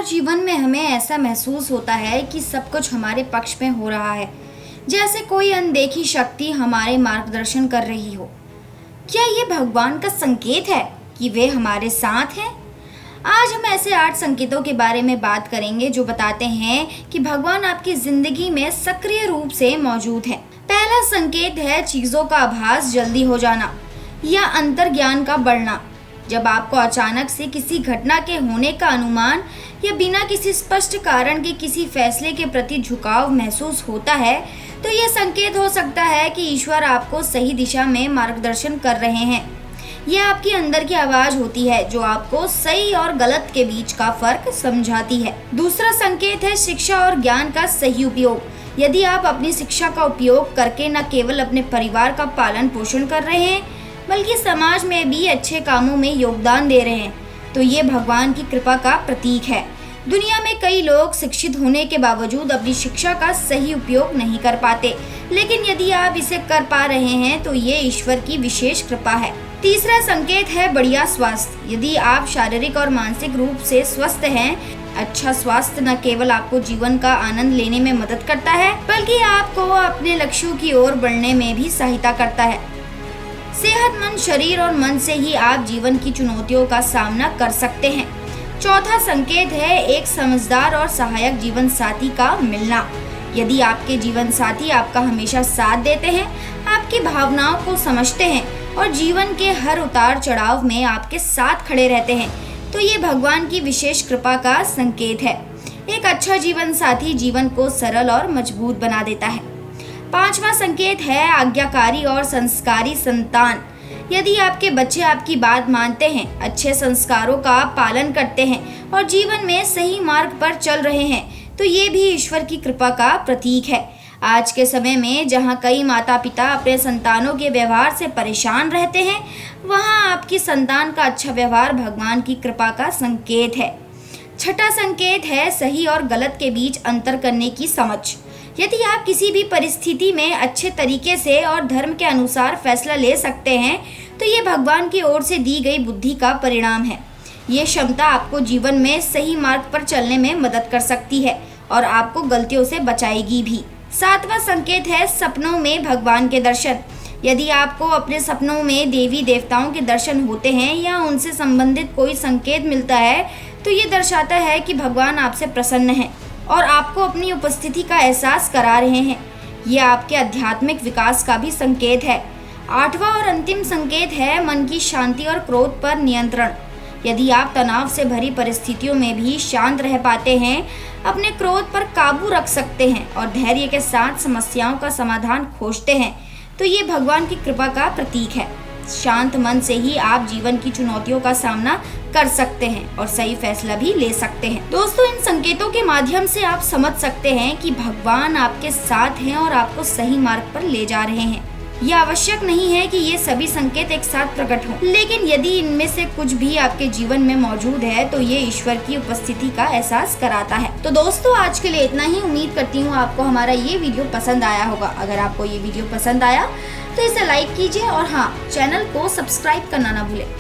बार जीवन में हमें ऐसा महसूस होता है कि सब कुछ हमारे पक्ष में हो रहा है, जैसे कोई अनदेखी शक्ति हमारे मार्गदर्शन कर रही हो। क्या ये भगवान का संकेत है कि वे हमारे साथ हैं? आज हम ऐसे 8 संकेतों के बारे में बात करेंगे जो बताते हैं कि भगवान आपकी जिंदगी में सक्रिय रूप से मौजूद है। पहला संकेत है चीजों का आभास जल्दी हो जाना या अंतर्ज्ञान का बढ़ना। जब आपको अचानक से किसी घटना के होने का अनुमान या बिना किसी स्पष्ट कारण के किसी फैसले के प्रति झुकाव महसूस होता है, तो यह संकेत हो सकता है कि ईश्वर आपको सही दिशा में मार्गदर्शन कर रहे हैं। यह आपके अंदर की आवाज होती है जो आपको सही और गलत के बीच का फर्क समझाती है। दूसरा संकेत है शिक्षा और ज्ञान का सही उपयोग। यदि आप अपनी शिक्षा का उपयोग करके न केवल अपने परिवार का पालन पोषण कर रहे हैं, बल्कि समाज में भी अच्छे कामों में योगदान दे रहे हैं, तो ये भगवान की कृपा का प्रतीक है। दुनिया में कई लोग शिक्षित होने के बावजूद अपनी शिक्षा का सही उपयोग नहीं कर पाते, लेकिन यदि आप इसे कर पा रहे हैं तो ये ईश्वर की विशेष कृपा है। तीसरा संकेत है बढ़िया स्वास्थ्य। यदि आप शारीरिक और मानसिक रूप से स्वस्थ हैं, अच्छा स्वास्थ्य न केवल आपको जीवन का आनंद लेने में मदद करता है, बल्कि आपको अपने लक्ष्यों की ओर बढ़ने में भी सहायता करता है। सेहतमंद शरीर और मन से ही आप जीवन की चुनौतियों का सामना कर सकते हैं। चौथा संकेत है एक समझदार और सहायक जीवन साथी का मिलना। यदि आपके जीवन साथी आपका हमेशा साथ देते हैं, आपकी भावनाओं को समझते हैं और जीवन के हर उतार चढ़ाव में आपके साथ खड़े रहते हैं, तो ये भगवान की विशेष कृपा का संकेत है। एक अच्छा जीवन साथी जीवन को सरल और मजबूत बना देता है। पांचवा संकेत है आज्ञाकारी और संस्कारी संतान। यदि आपके बच्चे आपकी बात मानते हैं, अच्छे संस्कारों का पालन करते हैं और जीवन में सही मार्ग पर चल रहे हैं, तो ये भी ईश्वर की कृपा का प्रतीक है। आज के समय में जहाँ कई माता पिता अपने संतानों के व्यवहार से परेशान रहते हैं, वहाँ आपकी संतान का अच्छा व्यवहार भगवान की कृपा का संकेत है। छठा संकेत है सही और गलत के बीच अंतर करने की समझ। यदि आप किसी भी परिस्थिति में अच्छे तरीके से और धर्म के अनुसार फैसला ले सकते हैं, तो ये भगवान की ओर से दी गई बुद्धि का परिणाम है। ये क्षमता आपको जीवन में सही मार्ग पर चलने में मदद कर सकती है और आपको गलतियों से बचाएगी भी। सातवां संकेत है सपनों में भगवान के दर्शन। यदि आपको अपने सपनों में देवी देवताओं के दर्शन होते हैं या उनसे संबंधित कोई संकेत मिलता है, तो ये दर्शाता है कि भगवान आपसे प्रसन्न है और आपको अपनी उपस्थिति का एहसास करा रहे हैं। यह आपके आध्यात्मिक विकास का भी संकेत है। आठवां और अंतिम संकेत है मन की शांति और क्रोध पर नियंत्रण। यदि आप तनाव से भरी परिस्थितियों में भी शांत रह पाते हैं, अपने क्रोध पर काबू रख सकते हैं और धैर्य के साथ समस्याओं का समाधान खोजते हैं, तो ये भगवान की कृपा का प्रतीक है। शांत मन से ही आप जीवन की चुनौतियों का सामना कर सकते हैं और सही फैसला भी ले सकते हैं। दोस्तों, इन संकेतों के माध्यम से आप समझ सकते हैं कि भगवान आपके साथ हैं और आपको सही मार्ग पर ले जा रहे हैं। यह आवश्यक नहीं है कि ये सभी संकेत एक साथ प्रकट हों, लेकिन यदि इनमें से कुछ भी आपके जीवन में मौजूद है, तो ये ईश्वर की उपस्थिति का एहसास कराता है। तो दोस्तों, आज के लिए इतना ही। उम्मीद करती हूँ आपको हमारा ये वीडियो पसंद आया होगा। अगर आपको ये वीडियो पसंद आया तो इसे लाइक कीजिए और हाँ, चैनल को सब्सक्राइब करना ना भूलें।